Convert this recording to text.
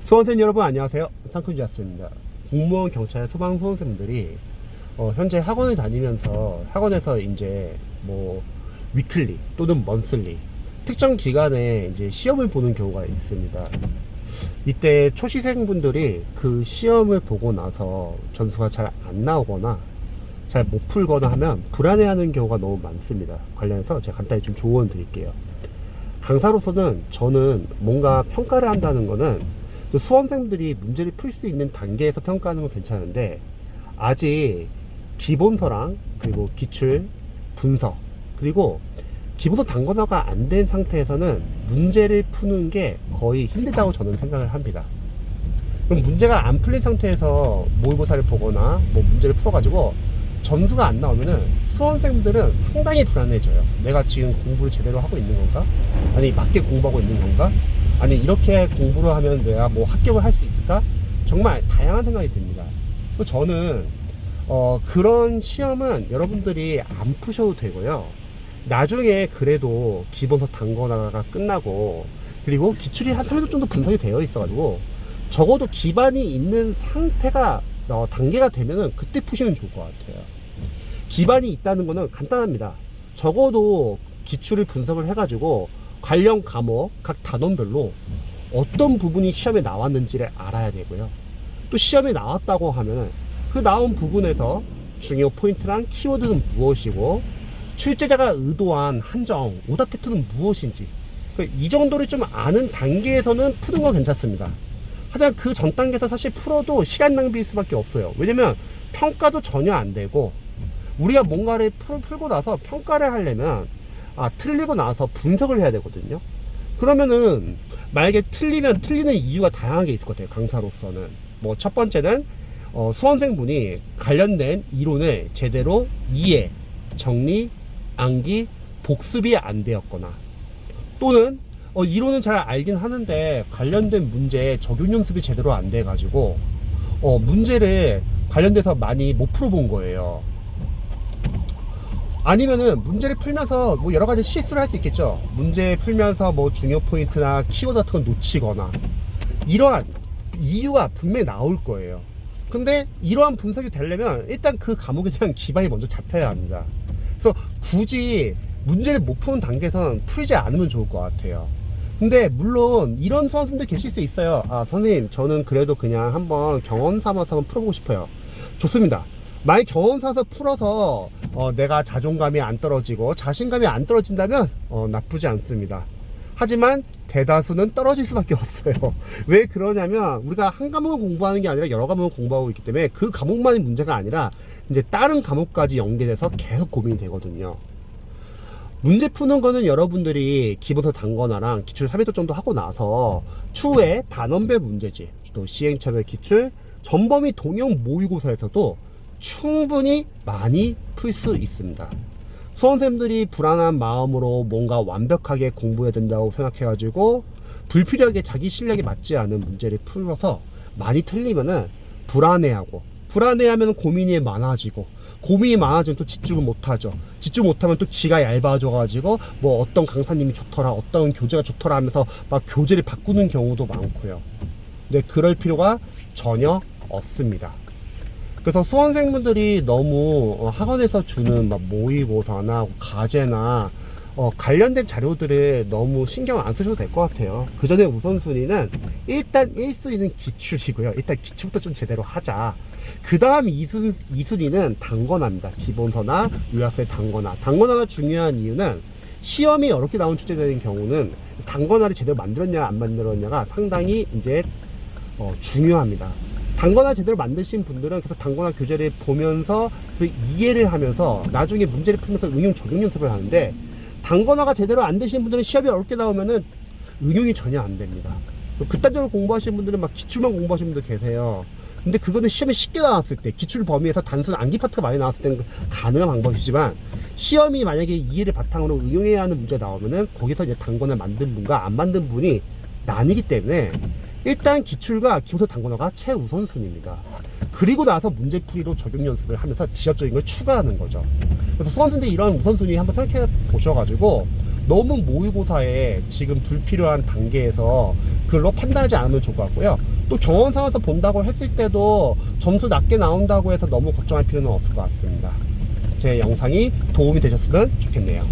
수험생 여러분 안녕하세요. 상큼지였습니다. 공무원, 경찰, 소방 수험생들이 현재 학원을 다니면서 학원에서 이제 뭐 위클리 또는 먼슬리 특정 기간에 이제 시험을 보는 경우가 있습니다. 이때 초시생분들이 그 시험을 보고 나서 점수가 잘 안 나오거나 잘 못 풀거나 하면 불안해하는 경우가 너무 많습니다. 관련해서 제가 간단히 좀 조언 드릴게요. 강사로서는 저는 뭔가 평가를 한다는 거는 수험생들이 문제를 풀 수 있는 단계에서 평가하는 건 괜찮은데, 아직 기본서랑 그리고 기출, 분석, 그리고 기본서 단권화가 안 된 상태에서는 문제를 푸는 게 거의 힘들다고 저는 생각을 합니다. 그럼 문제가 안 풀린 상태에서 모의고사를 보거나 뭐 문제를 풀어가지고 점수가 안 나오면은 수험생들은 상당히 불안해져요. 내가 지금 공부를 제대로 하고 있는 건가? 아니 맞게 공부하고 있는 건가? 아니 이렇게 공부를 하면 내가 뭐 합격을 할 수 있을까? 정말 다양한 생각이 듭니다. 저는 그런 시험은 여러분들이 안 푸셔도 되고요. 나중에 그래도 기본서 단권화가 끝나고 그리고 기출이 한 3일 정도 분석이 되어 있어가지고 적어도 기반이 있는 상태가 단계가 되면은 그때 푸시면 좋을 것 같아요. 기반이 있다는 거는 간단합니다. 적어도 기출을 분석을 해가지고 관련 과목 각 단원별로 어떤 부분이 시험에 나왔는지를 알아야 되고요. 또 시험에 나왔다고 하면 그 나온 부분에서 중요 포인트랑 키워드는 무엇이고 출제자가 의도한 한정, 오답 패턴은 무엇인지 이 정도를 좀 아는 단계에서는 푸는 건 괜찮습니다. 하지만 그 전 단계에서 사실 풀어도 시간 낭비일 수밖에 없어요. 왜냐면 평가도 전혀 안 되고 우리가 뭔가를 풀고 나서 평가를 하려면 틀리고 나서 분석을 해야 되거든요. 그러면은 만약에 틀리면 틀리는 이유가 다양하게 있을 것 같아요. 강사로서는 뭐 첫 번째는 수험생분이 관련된 이론을 제대로 이해, 정리, 암기, 복습이 안 되었거나 또는 이론은 잘 알긴 하는데 관련된 문제 적용 연습이 제대로 안 돼 가지고 문제를 관련돼서 많이 못 풀어본 거예요. 아니면은 문제를 풀면서 뭐 여러 가지 실수를 할 수 있겠죠. 문제 풀면서 뭐 중요 포인트나 키워드 같은 걸 놓치거나 이러한 이유가 분명히 나올 거예요. 근데 이러한 분석이 되려면 일단 그 과목에 대한 기반이 먼저 잡혀야 합니다. 그래서 굳이 문제를 못 푸는 단계에서는 풀지 않으면 좋을 것 같아요. 근데 물론 이런 수험생들 계실 수 있어요. 선생님 저는 그래도 그냥 한번 경험 삼아서 한번 풀어보고 싶어요. 좋습니다. 만약 경험 삼아서 풀어서 내가 자존감이 안 떨어지고 자신감이 안 떨어진다면 나쁘지 않습니다. 하지만 대다수는 떨어질 수밖에 없어요. 왜 그러냐면 우리가 한 과목을 공부하는 게 아니라 여러 과목을 공부하고 있기 때문에 그 과목만이 문제가 아니라 이제 다른 과목까지 연계돼서 계속 고민이 되거든요. 문제 푸는 거는 여러분들이 기본서 단권화랑 기출 3회도 정도 하고 나서 추후에 단원별 문제집, 또 시행착오별 기출, 전범위 동형 모의고사에서도 충분히 많이 풀 수 있습니다. 수험생들이 불안한 마음으로 뭔가 완벽하게 공부해야 된다고 생각해가지고 불필요하게 자기 실력에 맞지 않은 문제를 풀어서 많이 틀리면은 불안해하면 고민이 많아지고 고민이 많아지면 또 집중을 못하죠. 집중 못하면 또 기가 얇아져가지고 뭐 어떤 강사님이 좋더라, 어떤 교재가 좋더라 하면서 막 교재를 바꾸는 경우도 많고요. 근데 그럴 필요가 전혀 없습니다. 그래서 수험생분들이 너무 학원에서 주는 막 모의고사나 과제나 관련된 자료들을 너무 신경 안 쓰셔도 될 것 같아요. 그 전에 우선순위는 일단 1순위는 기출이고요. 일단 기출부터 좀 제대로 하자. 그 다음 2순위는 단권화입니다. 기본서나 요약서의 단권화. 단권화가 중요한 이유는 시험이 어렵게 나온 출제되는 경우는 단권화를 제대로 만들었냐 안 만들었냐가 상당히 이제 중요합니다. 단권화 제대로 만드신 분들은 계속 단권화 교재를 보면서 그 이해를 하면서 나중에 문제를 풀면서 응용 적용 연습을 하는데, 단권화가 제대로 안 되신 분들은 시험이 어렵게 나오면은 응용이 전혀 안 됩니다. 그딴적으로 공부하시는 분들은 막 기출만 공부하시는 분들 계세요. 근데 그거는 시험에 쉽게 나왔을 때, 기출 범위에서 단순 암기 파트가 많이 나왔을 때는 가능한 방법이지만, 시험이 만약에 이해를 바탕으로 응용해야 하는 문제가 나오면은 거기서 이제 단권을 만든 분과 안 만든 분이 나뉘기 때문에 일단 기출과 기본서 단권화가 최우선순위입니다. 그리고 나서 문제풀이로 적용 연습을 하면서 지적적인 걸 추가하는 거죠. 그래서 수험생들이 이런 우선순위 한번 생각해 보셔가지고 너무 모의고사에 지금 불필요한 단계에서 그걸로 판단하지 않으면 좋을 것 같고요. 또 경험상에서 본다고 했을 때도 점수 낮게 나온다고 해서 너무 걱정할 필요는 없을 것 같습니다. 제 영상이 도움이 되셨으면 좋겠네요.